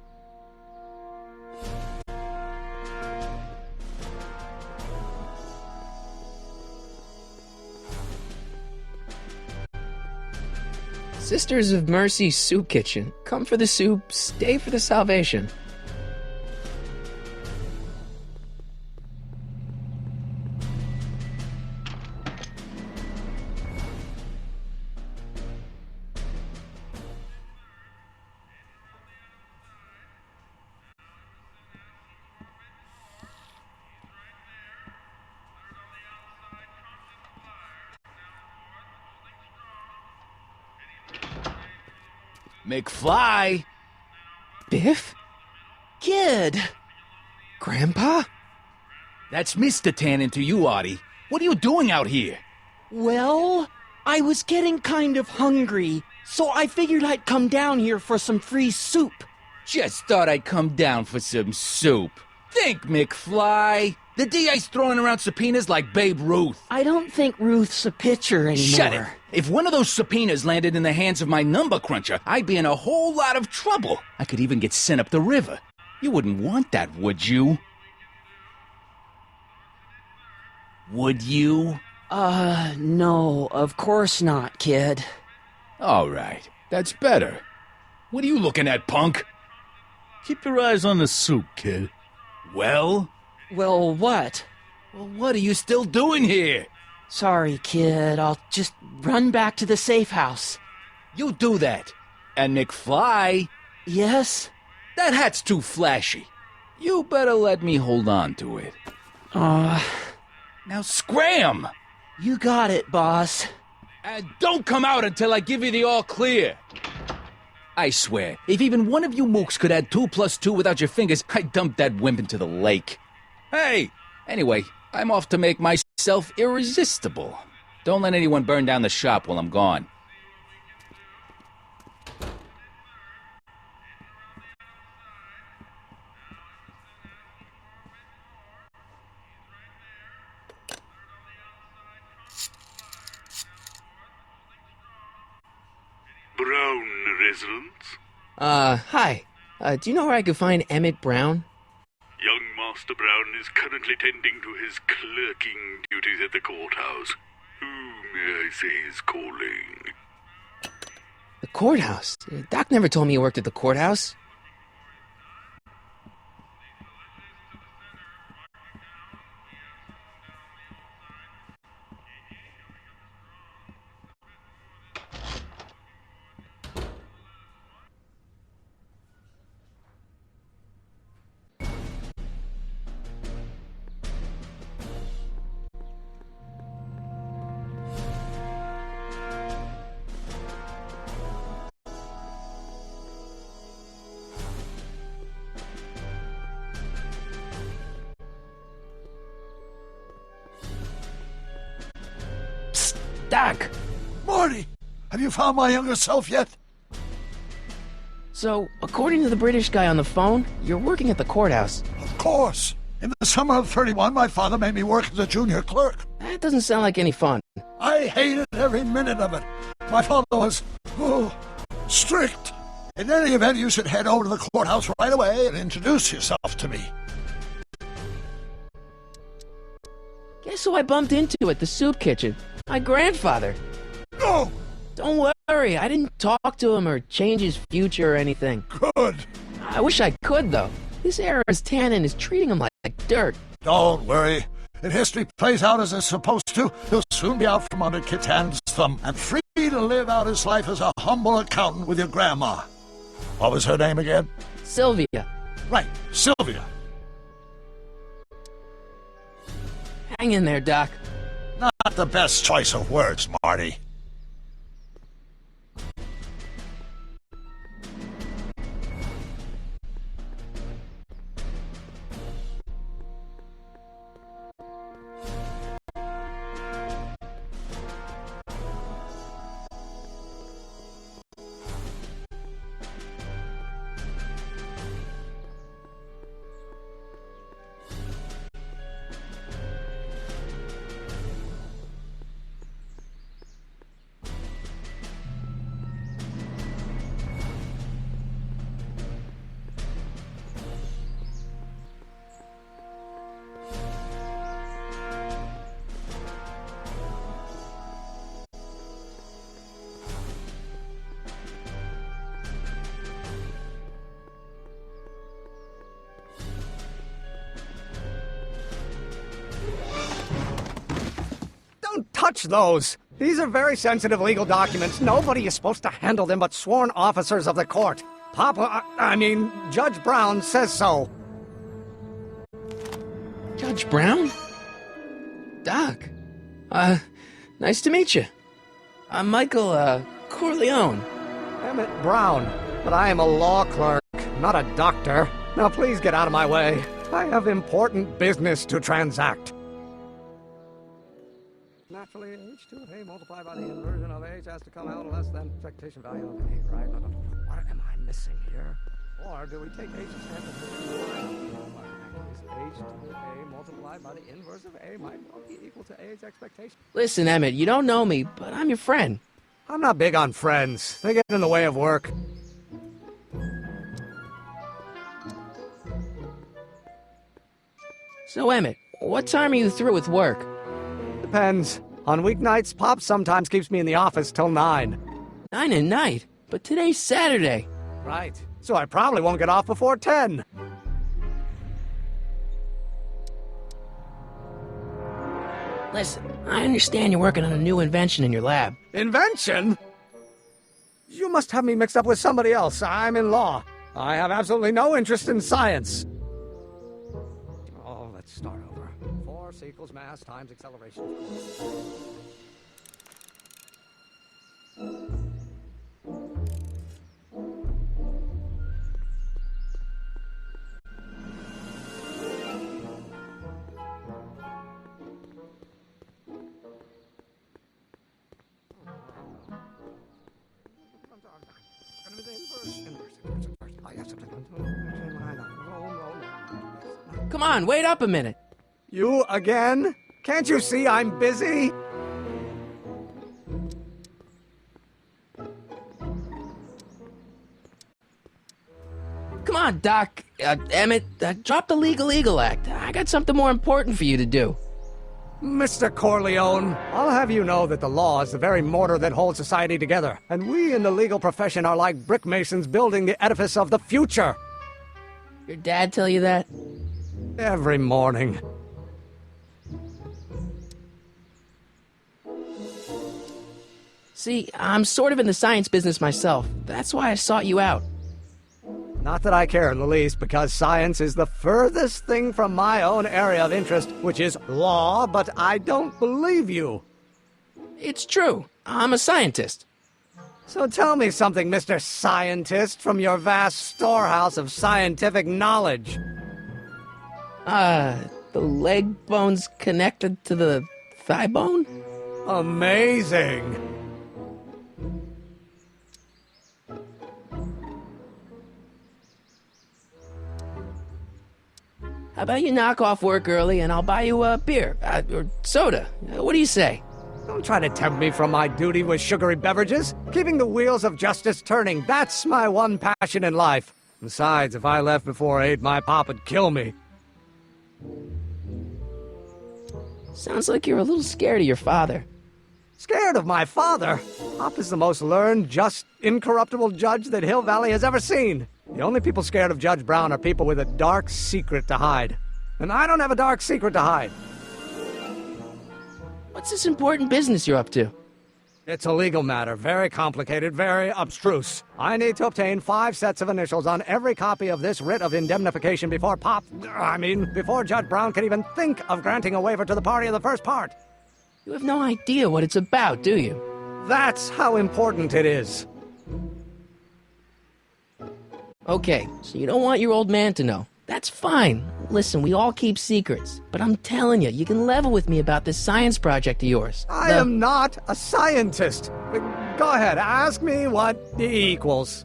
Sisters of Mercy Soup Kitchen. Come for the soup, stay for the salvation. McFly! Biff? Kid! Grandpa? That's Mr. Tannen to you, Artie. What are you doing out here? Well, I was getting kind of hungry, so I figured I'd come down here for some free soup. Just thought I'd come down for some soup. Think, McFly. The DA's throwing around subpoenas like Babe Ruth. I don't think Ruth's a pitcher anymore. Shut it! If one of those subpoenas landed in the hands of my number cruncher, I'd be in a whole lot of trouble. I could even get sent up the river. You wouldn't want that, would you? Would you? No, of course not, kid. All right, that's better. What are you looking at, punk? Keep your eyes on the soup, kid. Well, what? Well, what are you still doing here? Sorry, kid. I'll just run back to the safe house. You do that. And McFly? Yes? That hat's too flashy. You better let me hold on to it. Now scram! You got it, boss. And don't come out until I give you the all clear. I swear, if even one of you mooks could add 2 + 2 without your fingers, I'd dump that wimp into the lake. Hey! Anyway, I'm off to make myself irresistible. Don't let anyone burn down the shop while I'm gone. Brown residence? Hi. Do you know where I could find Emmett Brown? Young Master Brown is currently tending to his clerking duties at the courthouse. Who, may I say, is calling? The courthouse? Doc never told me you worked at the courthouse. Doc! Marty, have you found my younger self yet? So, according to the British guy on the phone, you're working at the courthouse. Of course. In the summer of 31, my father made me work as a junior clerk. That doesn't sound like any fun. I hated every minute of it. My father was, strict. In any event, you should head over to the courthouse right away and introduce yourself to me. Guess who I bumped into at the soup kitchen? My grandfather. No! Don't worry, I didn't talk to him or change his future or anything. Good. I wish I could, though. This era's tannin is treating him like dirt. Don't worry. If history plays out as it's supposed to, he'll soon be out from under Kitan's thumb and free to live out his life as a humble accountant with your grandma. What was her name again? Sylvia. Right, Sylvia. Hang in there, Doc. Not the best choice of words, Marty. Touch those! These are very sensitive legal documents. Nobody is supposed to handle them but sworn officers of the court. Judge Brown says so. Judge Brown? Doc. Nice to meet you. I'm Michael, Corleone. Emmett Brown. But I am a law clerk, not a doctor. Now please get out of my way. I have important business to transact. Naturally, h2 of a multiplied by the inversion of h has to come out less than expectation value of a, right? What am I missing here? Or do we take h and h2 of a multiplied by the inverse of a might well be equal to a's expectation? Listen, Emmett, you don't know me, but I'm your friend. I'm not big on friends. They get in the way of work. So, Emmett, what time are you through with work? Depends. On weeknights, Pop sometimes keeps me in the office till 9. 9 at night? But today's Saturday. Right. So I probably won't get off before 10. Listen, I understand you're working on a new invention in your lab. Invention? You must have me mixed up with somebody else. I'm in law. I have absolutely no interest in science. Oh, let's start over. Force equals mass times acceleration. Come on, wait up a minute. You again? Can't you see I'm busy? Come on, Doc. Emmett, drop the Legal Eagle Act. I got something more important for you to do. Mr. Corleone, I'll have you know that the law is the very mortar that holds society together, and we in the legal profession are like brick masons building the edifice of the future. Your dad tell you that? Every morning. See, I'm sort of in the science business myself. That's why I sought you out. Not that I care in the least, because science is the furthest thing from my own area of interest, which is law, but I don't believe you. It's true. I'm a scientist. So tell me something, Mr. Scientist, from your vast storehouse of scientific knowledge. The leg bone's connected to the thigh bone? Amazing! How about you knock off work early and I'll buy you a beer, or soda. What do you say? Don't try to tempt me from my duty with sugary beverages. Keeping the wheels of justice turning, that's my one passion in life. Besides, if I left before 8, my pop would kill me. Sounds like you're a little scared of your father. Scared of my father? Pop is the most learned, just, incorruptible judge that Hill Valley has ever seen. The only people scared of Judge Brown are people with a dark secret to hide. And I don't have a dark secret to hide. What's this important business you're up to? It's a legal matter, very complicated, very abstruse. I need to obtain 5 sets of initials on every copy of this writ of indemnification before before Judge Brown can even think of granting a waiver to the party of the first part. You have no idea what it's about, do you? That's how important it is. Okay, so you don't want your old man to know. That's fine. Listen, we all keep secrets. But I'm telling you, you can level with me about this science project of yours. I am not a scientist. Go ahead, ask me what E equals.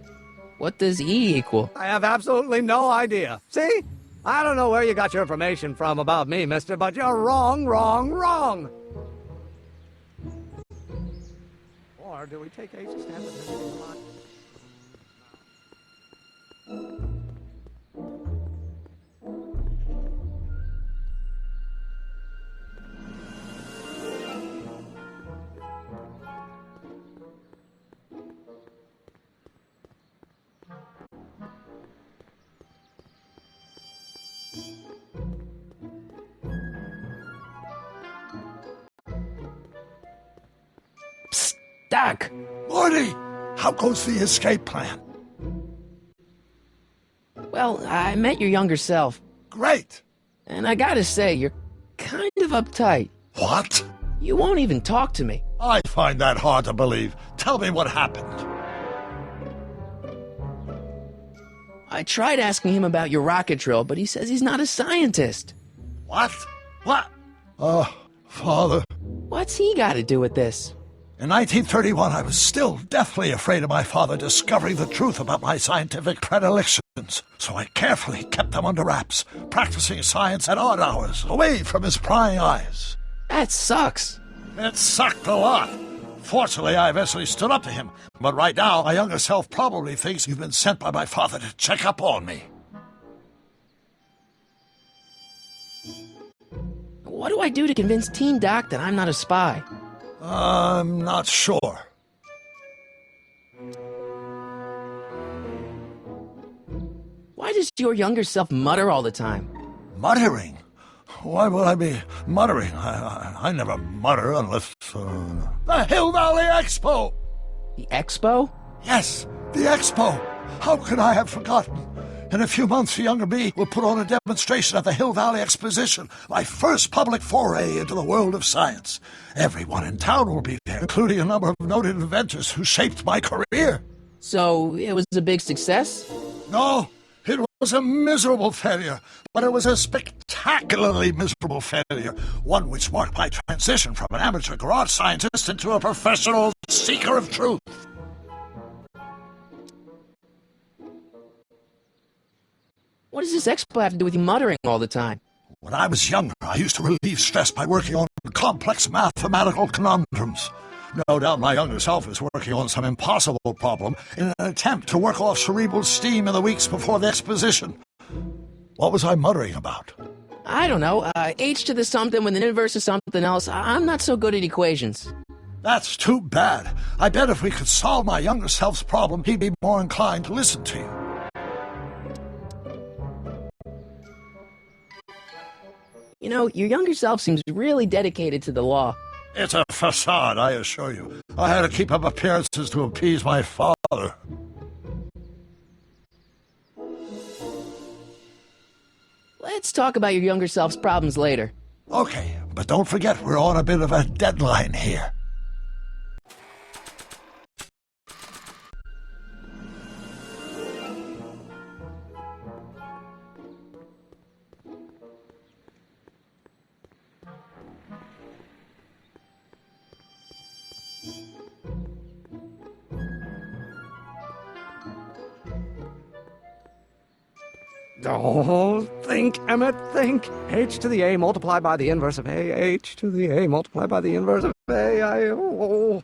What does E equal? I have absolutely no idea. See? I don't know where you got your information from about me, mister, but you're wrong, wrong, wrong. Or do we take H to stand with him? Psst, Doc! Morty! How goes the escape plan? Well, I met your younger self. Great! And I gotta say, you're kind of uptight. What? You won't even talk to me. I find that hard to believe. Tell me what happened. I tried asking him about your rocket drill, but he says he's not a scientist. What? What? Father. What's he got to do with this? In 1931, I was still deathly afraid of my father discovering the truth about my scientific predilections, so I carefully kept them under wraps, practicing science at odd hours, away from his prying eyes. That sucks. It sucked a lot. Fortunately, I eventually stood up to him, but right now, my younger self probably thinks you've been sent by my father to check up on me. What do I do to convince Teen Doc that I'm not a spy? I'm not sure. Why does your younger self mutter all the time? Muttering? Why would I be muttering? I never mutter unless... The Hill Valley Expo! The Expo? Yes, the Expo! How could I have forgotten? In a few months, the younger me will put on a demonstration at the Hill Valley Exposition, my first public foray into the world of science. Everyone in town will be there, including a number of noted inventors who shaped my career. So, it was a big success? No, it was a miserable failure, but it was a spectacularly miserable failure, one which marked my transition from an amateur garage scientist into a professional seeker of truth. What does this expo have to do with you muttering all the time? When I was younger, I used to relieve stress by working on complex mathematical conundrums. No doubt my younger self is working on some impossible problem in an attempt to work off cerebral steam in the weeks before the exposition. What was I muttering about? I don't know. H to the something when the inverse is something else. I'm not so good at equations. That's too bad. I bet if we could solve my younger self's problem, he'd be more inclined to listen to you. You know, your younger self seems really dedicated to the law. It's a facade, I assure you. I had to keep up appearances to appease my father. Let's talk about your younger self's problems later. Okay, but don't forget we're on a bit of a deadline here. Oh, think, Emmett, think. H to the A multiplied by the inverse of A. H to the A multiplied by the inverse of A. Oh.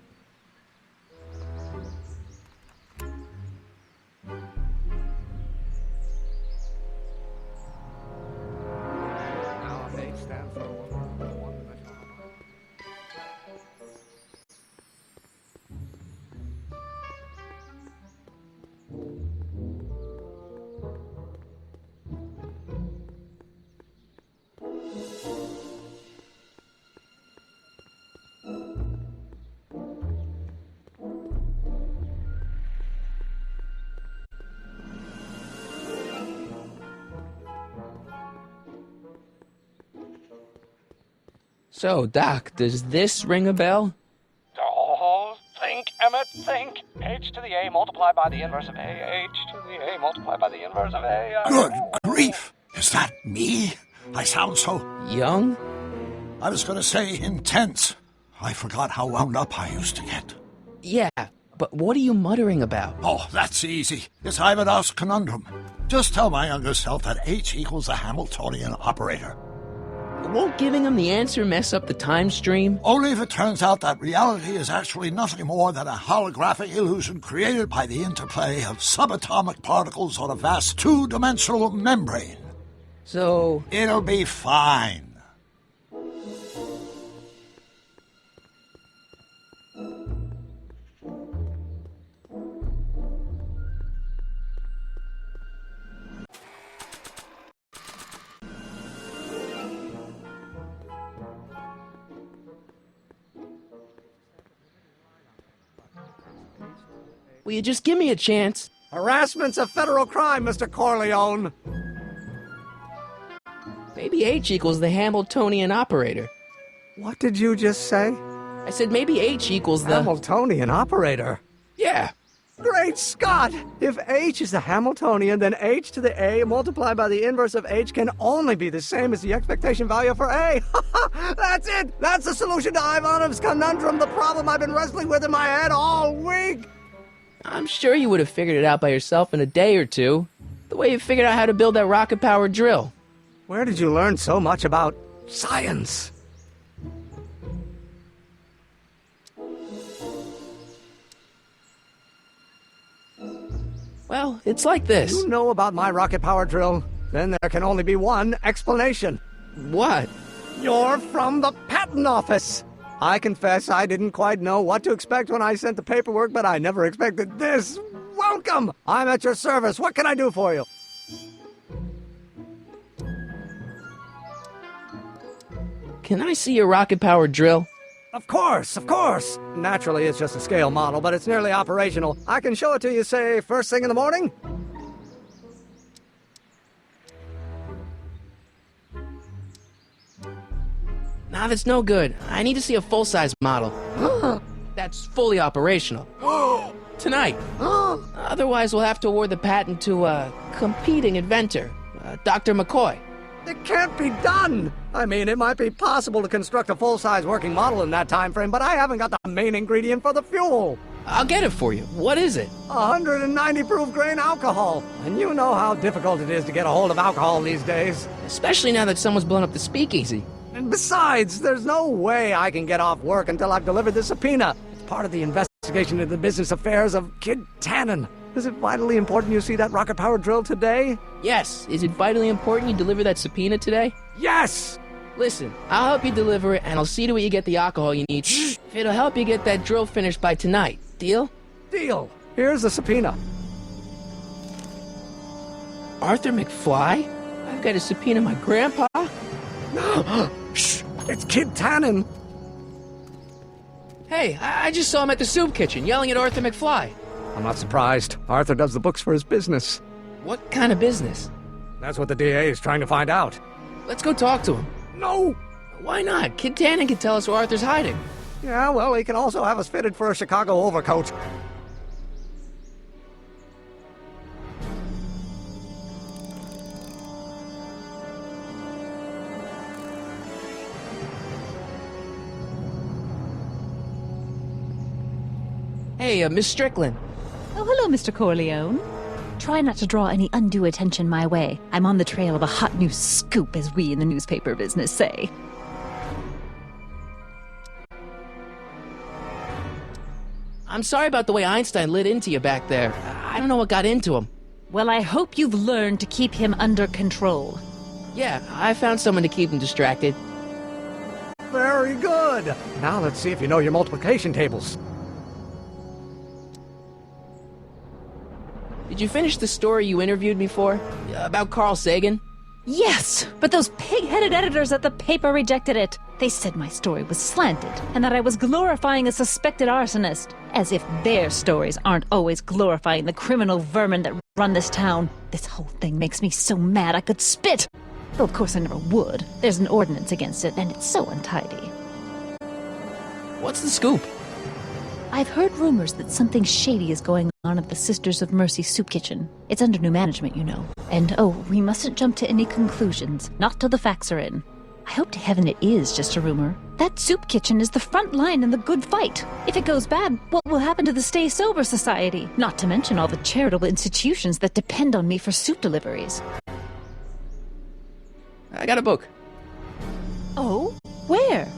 Now H stands for one-dimensional. So, Doc, does this ring a bell? Oh, think, Emmett, think. H to the A multiplied by the inverse of A. H to the A multiplied by the inverse of A. Good grief! Is that me? I sound so... Young? I was going to say intense. I forgot how wound up I used to get. Yeah, but what are you muttering about? Oh, that's easy. It's Ivanhoe's conundrum. Just tell my younger self that H equals a Hamiltonian operator. Won't giving him the answer mess up the time stream? Only if it turns out that reality is actually nothing more than a holographic illusion created by the interplay of subatomic particles on a vast two-dimensional membrane. So... It'll be fine. Will you just give me a chance? Harassment's a federal crime, Mr. Corleone. Maybe H equals the Hamiltonian operator. What did you just say? I said maybe H equals the... Hamiltonian operator? Yeah. Great Scott! If H is the Hamiltonian, then H to the A multiplied by the inverse of H can only be the same as the expectation value for A. That's it! That's the solution to Ivanov's conundrum, the problem I've been wrestling with in my head all week! I'm sure you would have figured it out by yourself in a day or two. The way you figured out how to build that rocket-powered drill. Where did you learn so much about science? Well, it's like this. You know about my rocket-powered drill? Then there can only be one explanation. What? You're from the patent office! I confess I didn't quite know what to expect when I sent the paperwork, but I never expected this. Welcome! I'm at your service. What can I do for you? Can I see your rocket-powered drill? Of course, of course. Naturally, it's just a scale model, but it's nearly operational. I can show it to you, say, first thing in the morning? Nah, that's no good. I need to see a full-size model. That's fully operational. Tonight. Otherwise, we'll have to award the patent to a competing inventor, Dr. McCoy. It can't be done! I mean, it might be possible to construct a full-size working model in that time frame, but I haven't got the main ingredient for the fuel. I'll get it for you. What is it? 190 proof grain alcohol. And you know how difficult it is to get a hold of alcohol these days. Especially now that someone's blown up the speakeasy. And besides, there's no way I can get off work until I've delivered the subpoena. It's part of the investigation into the business affairs of Kid Tannen. Is it vitally important you see that rocket-powered drill today? Yes. Is it vitally important you deliver that subpoena today? Yes! Listen, I'll help you deliver it, and I'll see to it you get the alcohol you need. If it'll help you get that drill finished by tonight. Deal? Deal. Here's the subpoena. Arthur McFly? I've got to subpoena my grandpa? Shh! It's Kid Tannen! Hey, I just saw him at the soup kitchen, yelling at Arthur McFly. I'm not surprised. Arthur does the books for his business. What kind of business? That's what the DA is trying to find out. Let's go talk to him. No! Why not? Kid Tannen can tell us where Arthur's hiding. Yeah, well, he can also have us fitted for a Chicago overcoat. Hey, Miss Strickland. Oh, hello, Mr. Corleone. Try not to draw any undue attention my way. I'm on the trail of a hot new scoop, as we in the newspaper business say. I'm sorry about the way Einstein lit into you back there. I don't know what got into him. Well, I hope you've learned to keep him under control. Yeah, I found someone to keep him distracted. Very good. Now let's see if you know your multiplication tables. Did you finish the story you interviewed me for? About Carl Sagan? Yes, but those pig-headed editors at the paper rejected it. They said my story was slanted, and that I was glorifying a suspected arsonist. As if their stories aren't always glorifying the criminal vermin that run this town. This whole thing makes me so mad I could spit! Though of course I never would. There's an ordinance against it, and it's so untidy. What's the scoop? I've heard rumors that something shady is going on at the Sisters of Mercy soup kitchen. It's under new management, you know. And oh, we mustn't jump to any conclusions, not till the facts are in. I hope to heaven it is just a rumor. That soup kitchen is the front line in the good fight. If it goes bad, what will happen to the Stay Sober Society? Not to mention all the charitable institutions that depend on me for soup deliveries. I got a book. Oh? Where?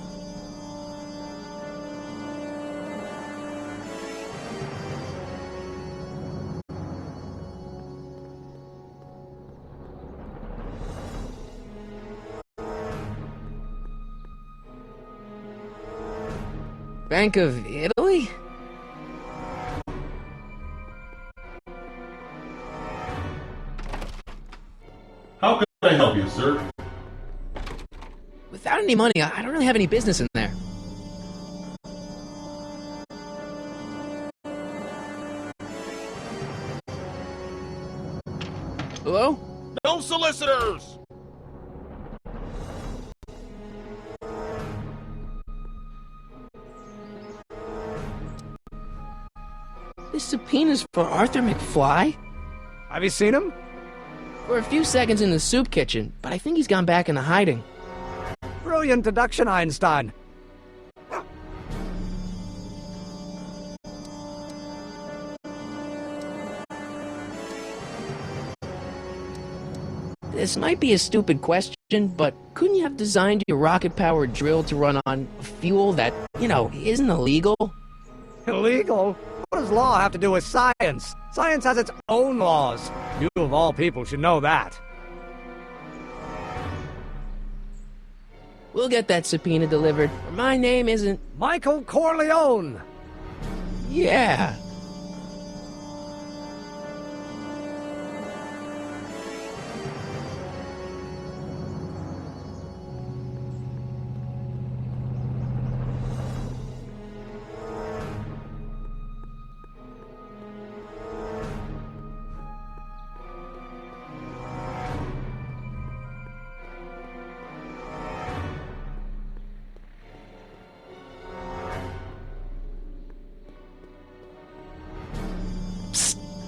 Bank of Italy? How can I help you, sir? Without any money, I don't really have any business in there. Hello? No solicitors! This subpoena's for Arthur McFly? Have you seen him? For a few seconds in the soup kitchen, but I think he's gone back into hiding. Brilliant deduction, Einstein. This might be a stupid question, but couldn't you have designed your rocket-powered drill to run on fuel that, isn't illegal? Illegal? What does law have to do with science? Science has its own laws. You, of all people, should know that. We'll get that subpoena delivered. My name isn't... Michael Corleone! Yeah.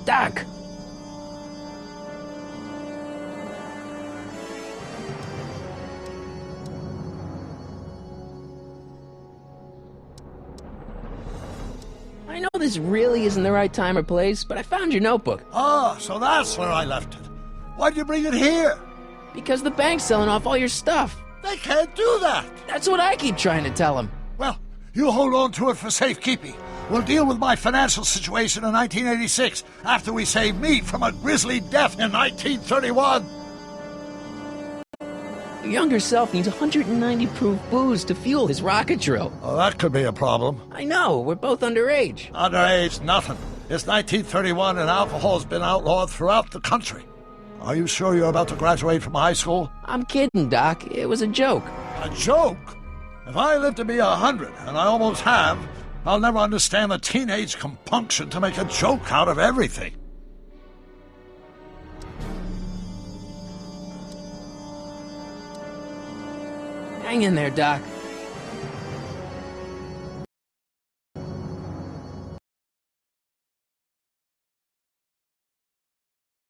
Doc! I know this really isn't the right time or place, but I found your notebook. Ah, so that's where I left it. Why'd you bring it here? Because the bank's selling off all your stuff. They can't do that. That's what I keep trying to tell them. Well, you hold on to it for safekeeping. We'll deal with my financial situation in 1986 after we save me from a grisly death in 1931. Your younger self needs 190 proof booze to fuel his rocket drill. Oh, that could be a problem. I know, we're both underage. Underage, nothing. It's 1931 and alcohol's been outlawed throughout the country. Are you sure you're about to graduate from high school? I'm kidding, Doc. It was a joke. A joke? If I live to be 100, and I almost have, I'll never understand the teenage compunction to make a joke out of everything. Hang in there, Doc.